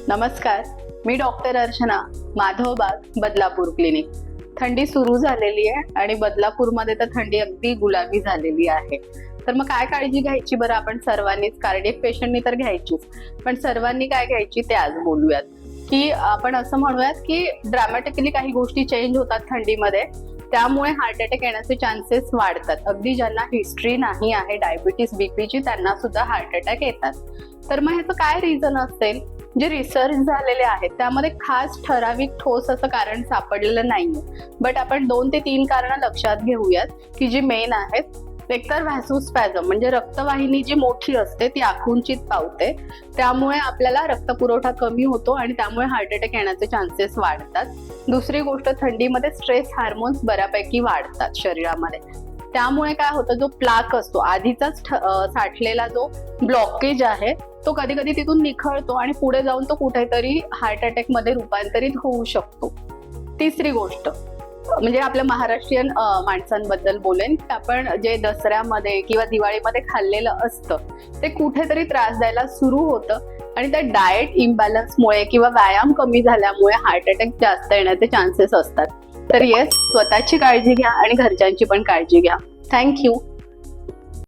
नमस्कार, मी doctor Archana, Madhavbaug, Badlapur clinic. थंडी सुरू झालेली आहे आणि बदलापूरमध्ये तर थंडी अगदी गुलाबी झालेली आहे. तर मग काय काळजी घ्यायची बरं आपण सर्वांनीच? कार्डियक पेशंटनी तर घ्यायचीच, पण सर्वांनी काय घ्यायची ते आज बोलूयात. की आपण असं म्हणूयात की ड्रॅमॅटिकली काही गोष्टी चेंज होतात थंडीमध्ये, त्यामुळे हार्ट अटॅक येण्याचे चान्सेस वाढतात. अगदी ज्यांना हिस्ट्री नाही आहे डायबिटीस बीपीची त्यांना सुद्धा हार्ट अटॅक येतात. तर मग ह्याचं काय रिझन असेल? जे रिसर्च झालेले आहेत त्यामध्ये खास ठराविक ठोस असं कारण सापडलेलं नाहीये, बट आपण 2 ते 3 कारणं लक्षात घेऊयात की जी मेन आहेत. एकतर व्हॅसोस्पॅझम म्हणजे रक्तवाहिनी जी मोठी असते ती आकुंचित पावते, त्यामुळे आपल्याला रक्तपुरवठा कमी होतो आणि त्यामुळे हार्ट अटॅक येण्याचे चान्सेस वाढतात. दुसरी गोष्ट, थंडीमध्ये स्ट्रेस हार्मोन्स बऱ्यापैकी वाढतात शरीरामध्ये, त्यामुळे काय होतं, जो प्लाक असतो आधीचाच साठलेला जो ब्लॉकेज आहे तो कधी कधी तिथून निखळतो आणि पुढे जाऊन तो कुठेतरी हार्ट अटॅक मध्ये रूपांतरित होऊ शकतो. तिसरी गोष्ट म्हणजे आपल्या महाराष्ट्रीयन माणसांबद्दल बोलेन की आपण जे दसऱ्यामध्ये किंवा दिवाळीमध्ये खाल्लेलं असतं ते कुठेतरी त्रास द्यायला सुरू होतं आणि त्या डाएट इम्बॅलन्समुळे किंवा व्यायाम कमी झाल्यामुळे हार्ट अटॅक जास्त येण्याचे चान्सेस असतात. तर येस, स्वतःची काळजी घ्या आणि घरच्यांची पण काळजी घ्या. थँक्यू.